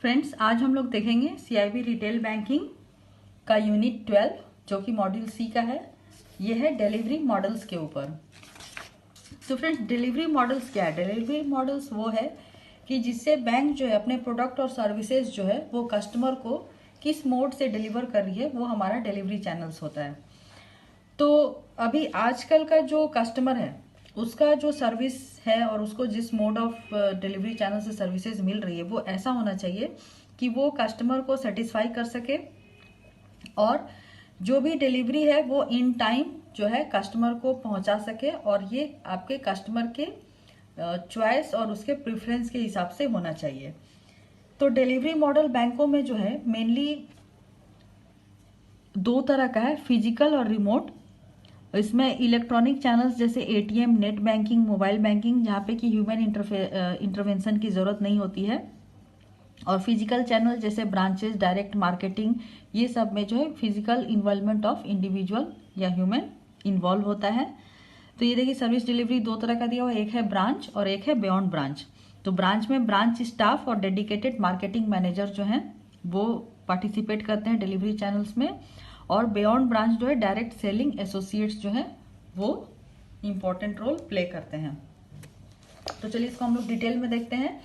Friends, आज हम लोग देखेंगे सीआईबी रिटेल बैंकिंग का यूनिट 12 जो कि मॉड्यूल सी का है। ये है डिलीवरी मॉडल्स के ऊपर। तो फ्रेंड्स, डिलीवरी मॉडल्स क्या है? डिलीवरी मॉडल्स वो है कि जिससे बैंक जो है अपने प्रोडक्ट और सर्विसेज जो है वो कस्टमर को किस मोड से डिलीवर कर रही है, वो हमारा डिलीवरी चैनल्स होता है। तो अभी आजकल का जो कस्टमर है उसका जो सर्विस है और उसको जिस मोड ऑफ डिलीवरी चैनल से सर्विसेज मिल रही है वो ऐसा होना चाहिए कि वो कस्टमर को सेटिस्फाई कर सके और जो भी डिलीवरी है वो इन टाइम जो है कस्टमर को पहुंचा सके, और ये आपके कस्टमर के चॉइस और उसके प्रेफरेंस के हिसाब से होना चाहिए। तो डिलीवरी मॉडल बैंकों में जो है मेनली दो तरह का है, फिजिकल और रिमोट। इसमें इलेक्ट्रॉनिक चैनल्स जैसे ATM, net banking, mobile banking, जहाँ पे कि ह्यूमन इंटरवेंशन की ज़रूरत नहीं होती है, और फिजिकल चैनल जैसे ब्रांचेस, डायरेक्ट मार्केटिंग, ये सब में जो है फिजिकल इन्वॉल्वमेंट ऑफ इंडिविजुअल या ह्यूमन इन्वॉल्व होता है। तो ये देखिए, सर्विस डिलीवरी दो तरह का दिया हुआ है, एक है ब्रांच और एक है बियॉन्ड ब्रांच। तो ब्रांच में ब्रांच स्टाफ और डेडिकेटेड मार्केटिंग मैनेजर जो हैं वो पार्टिसिपेट करते हैं डिलीवरी चैनल्स में, और बियॉन्ड ब्रांच जो है डायरेक्ट सेलिंग एसोसिएट्स जो हैं वो इम्पोर्टेंट रोल प्ले करते हैं। तो चलिए इसको हम लोग डिटेल में देखते हैं।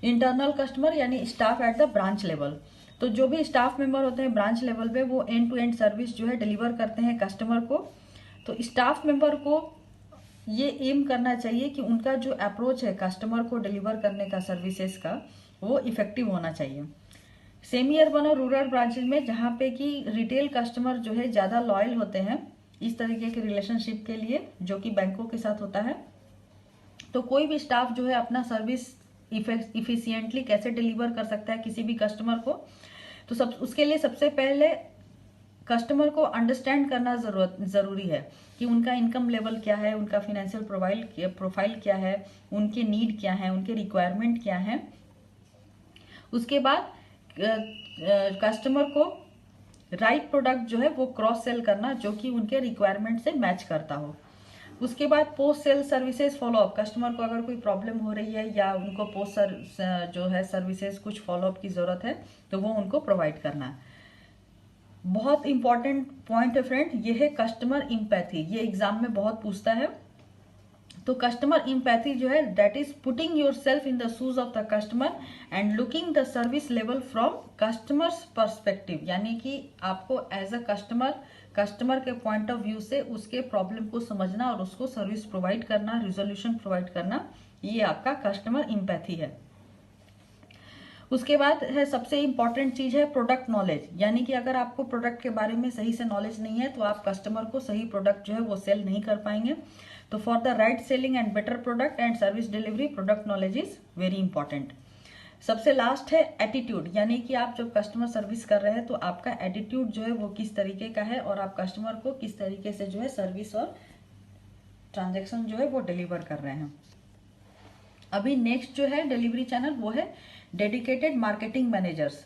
इंटरनल कस्टमर यानी staff at the branch level. तो जो भी स्टाफ मेंबर होते हैं ब्रांच लेवल पे वो एंड टू एंड सर्विस जो है डिलीवर करते हैं कस्टमर को। तो स्टाफ मेंबर को ये एम करना चाहिए कि उनका जो अप्रोच है कस्टमर को डिलीवर करने का सर्विसेज का, वो इफेक्टिव होना चाहिए। सेमी अर्बन और रूरल ब्रांचेज में जहाँ पे कि रिटेल कस्टमर जो है ज़्यादा लॉयल होते हैं इस तरीके के रिलेशनशिप के लिए जो कि बैंकों के साथ होता है, तो कोई भी स्टाफ जो है अपना सर्विस इफिशियंटली कैसे डिलीवर कर सकता है किसी भी कस्टमर को। तो उसके लिए सबसे पहले कस्टमर को अंडरस्टैंड करना जरूरी है कि उनका इनकम लेवल क्या है, उनका फाइनेंशियल प्रोफाइल क्या है, उनके नीड क्या है, उनके रिक्वायरमेंट क्या है। उसके बाद कस्टमर को राइट प्रोडक्ट जो है वो क्रॉस सेल करना जो कि उनके रिक्वायरमेंट से मैच करता हो। उसके बाद post sale services follow up, customer को अगर कोई प्रॉब्लम हो रही है या उनको पोस्ट जो है सर्विसेज कुछ फॉलोअप की जरूरत है तो वो उनको प्रोवाइड करना है। बहुत इंपॉर्टेंट पॉइंट है फ्रेंड, ये है कस्टमर इम्पैथी। ये एग्जाम में बहुत पूछता है। तो कस्टमर इम्पैथी जो है that is putting your self in the shoes of the customer and looking the service level from customers perspective, यानी कि आपको एज अ कस्टमर के पॉइंट ऑफ व्यू से उसके प्रॉब्लम को समझना और उसको सर्विस प्रोवाइड करना, रिजोल्यूशन प्रोवाइड करना, ये आपका कस्टमर इम्पैथी है। उसके बाद है सबसे इंपॉर्टेंट चीज है प्रोडक्ट नॉलेज, यानी कि अगर आपको प्रोडक्ट के बारे में सही से नॉलेज नहीं है तो आप कस्टमर को सही प्रोडक्ट जो है वो सेल नहीं कर पाएंगे। तो for the right selling and better product and service delivery product knowledge is very important. सबसे लास्ट है एटीट्यूड, यानी कि आप जब कस्टमर सर्विस कर रहे हैं तो आपका एटीट्यूड जो है वो किस तरीके का है और आप कस्टमर को किस तरीके से जो है सर्विस और ट्रांजेक्शन जो है वो डिलीवर कर रहे हैं। अभी नेक्स्ट जो है डिलीवरी चैनल वो है डेडिकेटेड मार्केटिंग मैनेजर्स।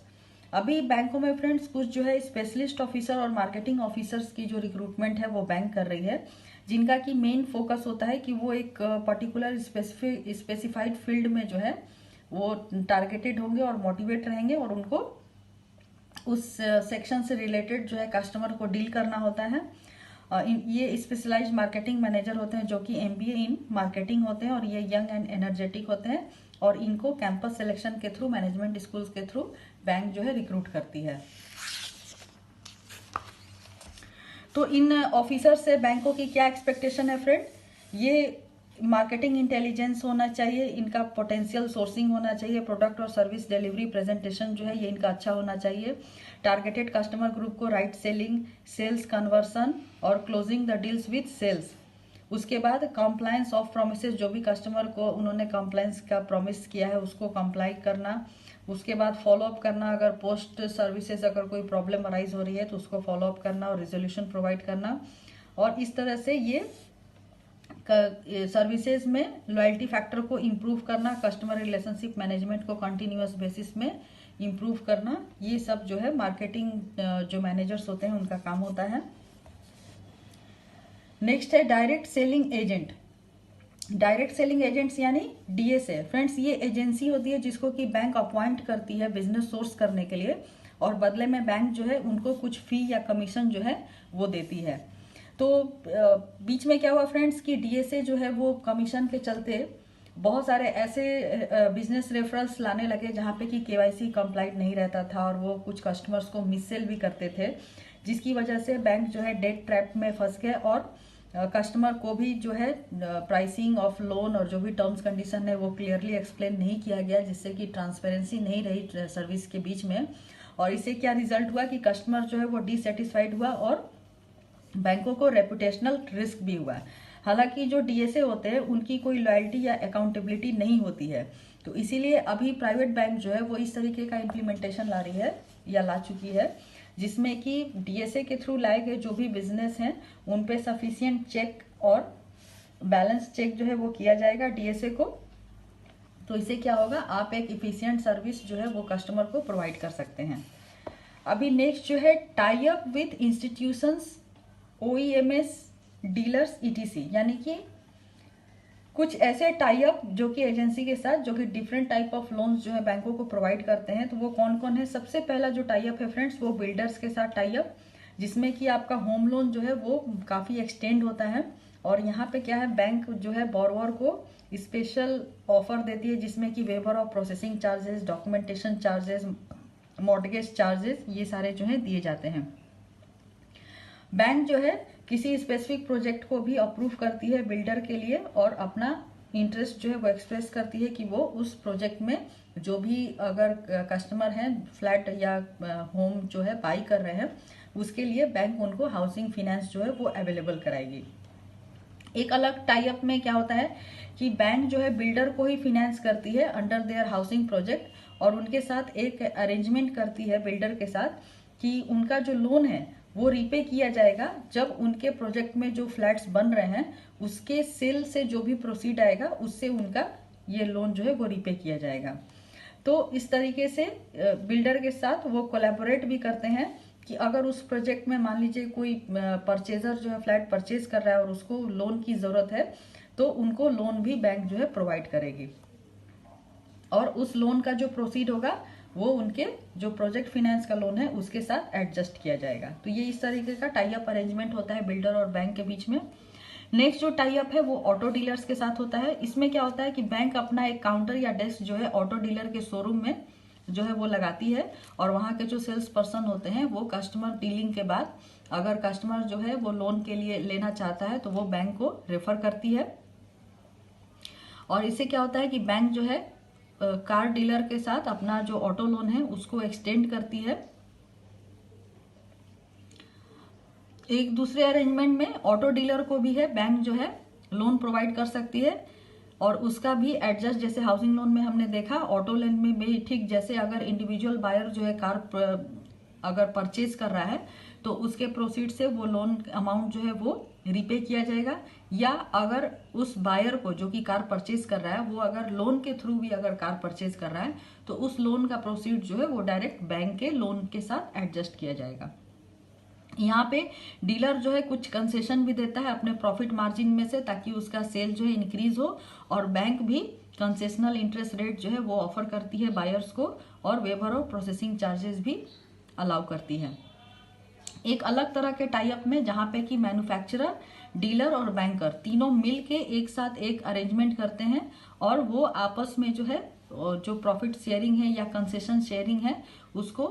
अभी बैंकों में फ्रेंड्स कुछ जो है स्पेशलिस्ट ऑफिसर और मार्केटिंग ऑफिसर्स की जो रिक्रूटमेंट है वो बैंक कर रही है, जिनका की मेन फोकस होता है कि वो एक पर्टिकुलर स्पेसिफाइड फील्ड में जो है वो टारगेटेड होंगे और मोटिवेट रहेंगे और उनको उस सेक्शन से रिलेटेड जो है कस्टमर को डील करना होता है। ये स्पेशलाइज्ड मार्केटिंग मैनेजर होते हैं जो कि एमबीए इन मार्केटिंग होते हैं और ये यंग एंड एनर्जेटिक होते हैं, और इनको कैंपस सिलेक्शन के थ्रू, मैनेजमेंट स्कूल्स के थ्रू बैंक जो है रिक्रूट करती है। तो इन ऑफिसर से बैंकों की क्या एक्सपेक्टेशन है फ्रेंड? ये मार्केटिंग इंटेलिजेंस होना चाहिए, इनका पोटेंशियल सोर्सिंग होना चाहिए, प्रोडक्ट और सर्विस डिलीवरी प्रेजेंटेशन जो है ये इनका अच्छा होना चाहिए, टारगेटेड कस्टमर ग्रुप को राइट सेलिंग, सेल्स कन्वर्सन और closing the deals with sales. उसके बाद कंप्लायंस ऑफ प्रोमिसेस, जो भी कस्टमर को उन्होंने कंप्लायंस का प्रॉमिस किया है उसको कंप्लाई करना। उसके बाद फॉलोअप करना, अगर पोस्ट सर्विसेज अगर कोई प्रॉब्लम अराइज हो रही है तो उसको फॉलोअप करना और रिजोल्यूशन प्रोवाइड करना। और इस तरह से ये सर्विसेज में लॉयल्टी फैक्टर को इम्प्रूव करना, कस्टमर रिलेशनशिप मैनेजमेंट को कंटिन्यूअस बेसिस में इम्प्रूव करना, ये सब जो है मार्केटिंग जो मैनेजर्स होते हैं उनका काम होता है। नेक्स्ट है direct selling agent. Direct selling agents यानी डीएसए फ्रेंड्स, ये एजेंसी होती है जिसको कि बैंक अपॉइंट करती है बिजनेस सोर्स करने के लिए, और बदले में बैंक जो है उनको कुछ फी या कमीशन जो है वो देती है। तो बीच में क्या हुआ फ्रेंड्स कि डीएसए जो है वो कमीशन के चलते बहुत सारे ऐसे बिजनेस रेफरल्स लाने लगे जहाँ पे कि केवाईसी कंप्लाइंट नहीं रहता था, और वो कुछ कस्टमर्स को मिससेल भी करते थे, जिसकी वजह से बैंक जो है डेट ट्रैप में फंस गए, और कस्टमर को भी जो है प्राइसिंग ऑफ लोन और जो भी टर्म्स कंडीशन है वो क्लियरली एक्सप्लेन नहीं किया गया, जिससे कि ट्रांसपेरेंसी नहीं रही सर्विस के बीच में, और इससे क्या रिजल्ट हुआ कि कस्टमर जो है वो डिससेटिस्फाइड हुआ और बैंकों को रेपुटेशनल रिस्क भी हुआ। हालांकि जो डीएसए होते हैं उनकी कोई लॉयल्टी या अकाउंटेबिलिटी नहीं होती है, तो इसीलिए अभी प्राइवेट बैंक जो है वो इस तरीके का इम्प्लीमेंटेशन ला रही है या ला चुकी है, जिसमें कि डीएसए के थ्रू लाए गए जो भी बिजनेस हैं उन पे सफिशिएंट चेक और बैलेंस चेक जो है वो किया जाएगा डीएसए को। तो इससे क्या होगा, आप एक इफिशिएंट सर्विस जो है वो कस्टमर को प्रोवाइड कर सकते हैं। अभी नेक्स्ट जो है tie up with institutions, OEMs, dealers, ETC, यानी कि कुछ ऐसे टाई अप जो कि एजेंसी के साथ जो कि डिफरेंट टाइप ऑफ लोन्स जो है बैंकों को प्रोवाइड करते हैं। तो वो कौन कौन है? सबसे पहला जो टाई अप है फ्रेंड्स वो बिल्डर्स के साथ टाई अप, जिसमें कि आपका होम लोन जो है वो काफ़ी एक्सटेंड होता है, और यहाँ पे क्या है बैंक जो है बोरोवर को स्पेशल ऑफर देती है, जिसमें कि waiver of processing charges, documentation charges, mortgage charges, ये सारे जो है दिए जाते हैं। बैंक जो है किसी स्पेसिफिक प्रोजेक्ट को भी अप्रूव करती है बिल्डर के लिए, और अपना इंटरेस्ट जो है वो एक्सप्रेस करती है कि वो उस प्रोजेक्ट में जो भी अगर कस्टमर हैं फ्लैट या होम जो है बाई कर रहे हैं उसके लिए बैंक उनको हाउसिंग फाइनेंस जो है वो अवेलेबल कराएगी। एक अलग टाई अप में क्या होता है कि बैंक जो है बिल्डर को ही फिनेंस करती है अंडर देयर हाउसिंग प्रोजेक्ट, और उनके साथ एक अरेंजमेंट करती है बिल्डर के साथ कि उनका जो लोन है वो रीपे किया जाएगा जब उनके प्रोजेक्ट में जो फ्लैट्स बन रहे हैं उसके सेल से जो भी प्रोसीड आएगा उससे उनका ये लोन जो है वो रीपे किया जाएगा। तो इस तरीके से बिल्डर के साथ वो कोलैबोरेट भी करते हैं कि अगर उस प्रोजेक्ट में मान लीजिए कोई परचेजर जो है फ्लैट परचेज कर रहा है और उसको लोन की ज़रूरत है, तो उनको लोन भी बैंक जो है प्रोवाइड करेगी, और उस लोन का जो प्रोसीड होगा वो उनके जो प्रोजेक्ट फाइनेंस का लोन है उसके साथ एडजस्ट किया जाएगा। तो ये इस तरीके का टाई अप अरेंजमेंट होता है बिल्डर और बैंक के बीच में। नेक्स्ट जो टाई अप है वो ऑटो डीलर्स के साथ होता है। इसमें क्या होता है कि बैंक अपना एक काउंटर या डेस्क जो है ऑटो डीलर के शोरूम में जो है वो लगाती है, और वहाँ के जो सेल्स पर्सन होते हैं वो कस्टमर डीलिंग के बाद अगर कस्टमर जो है वो लोन के लिए लेना चाहता है तो वो बैंक को रेफर करती है। और इससे क्या होता है कि बैंक जो है कार डीलर के साथ अपना जो ऑटो लोन है उसको एक्सटेंड करती है। एक दूसरे अरेंजमेंट में ऑटो डीलर को भी है बैंक जो है लोन प्रोवाइड कर सकती है, और उसका भी एडजस्ट जैसे हाउसिंग लोन में हमने देखा, ऑटो लोन में भी ठीक जैसे अगर इंडिविजुअल बायर जो है कार अगर परचेज कर रहा है तो उसके प्रोसीड से वो लोन अमाउंट जो है वो रीपे किया जाएगा, या अगर उस बायर को जो कि कार परचेज कर रहा है वो अगर लोन के थ्रू भी अगर कार परचेज कर रहा है तो उस लोन का प्रोसीड जो है वो डायरेक्ट बैंक के लोन के साथ एडजस्ट किया जाएगा। यहाँ पे डीलर जो है कुछ कंसेशन भी देता है अपने प्रॉफिट मार्जिन में से ताकि उसका सेल जो है इंक्रीज हो, और बैंक भी कंसेशनल इंटरेस्ट रेट जो है वो ऑफर करती है बायर्स को, और वेवर ऑफ प्रोसेसिंग चार्जेस भी अलाउ करती है। एक अलग तरह के टाई अप में जहाँ पे कि मैन्युफैक्चरर, डीलर और बैंकर तीनों मिल के एक साथ एक अरेंजमेंट करते हैं, और वो आपस में जो है जो प्रॉफिट शेयरिंग है या कंसेशन शेयरिंग है उसको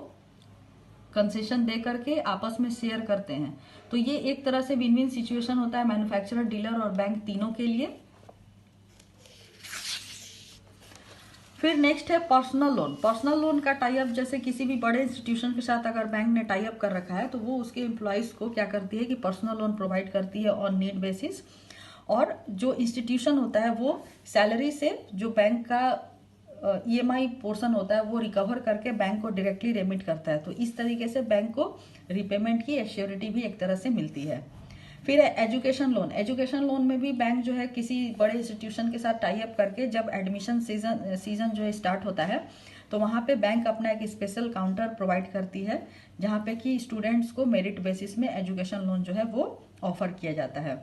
कंसेशन दे करके आपस में शेयर करते हैं। तो ये एक तरह से विन विन सिचुएशन होता है मैन्युफैक्चरर, डीलर और बैंक तीनों के लिए। फिर नेक्स्ट है पर्सनल लोन। पर्सनल लोन का टाई अप जैसे किसी भी बड़े इंस्टीट्यूशन के साथ अगर बैंक ने टाई अप कर रखा है तो वो उसके एम्प्लॉयज को क्या करती है कि पर्सनल लोन प्रोवाइड करती है ऑन नीड बेसिस, और जो इंस्टीट्यूशन होता है वो सैलरी से जो बैंक का ईएमआई पोर्शन होता है वो रिकवर करके बैंक को डायरेक्टली रेमिट करता है। तो इस तरीके से बैंक को रिपेमेंट की एश्योरिटी भी एक तरह से मिलती है। फिर है एजुकेशन लोन। एजुकेशन लोन में भी बैंक जो है किसी बड़े इंस्टीट्यूशन के साथ टाई अप करके जब एडमिशन सीजन जो है स्टार्ट होता है तो वहाँ पे बैंक अपना एक स्पेशल काउंटर प्रोवाइड करती है जहाँ पे कि स्टूडेंट्स को मेरिट बेसिस में एजुकेशन लोन जो है वो ऑफर किया जाता है।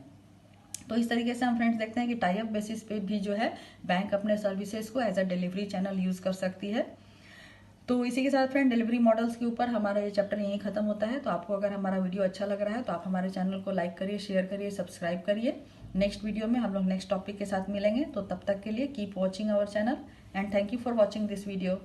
तो इस तरीके से हम फ्रेंड्स देखते हैं कि टाई अप बेसिस पे भी जो है बैंक अपने सर्विसेज को as a delivery channel use कर सकती है। तो इसी के साथ फ्रेंड डिलीवरी मॉडल्स के ऊपर हमारा ये चैप्टर यहीं खत्म होता है। तो आपको अगर हमारा वीडियो अच्छा लग रहा है तो आप हमारे चैनल को लाइक करिए, शेयर करिए, सब्सक्राइब करिए। नेक्स्ट वीडियो में हम लोग नेक्स्ट टॉपिक के साथ मिलेंगे। तो तब तक के लिए keep watching our channel and thank you for watching this video.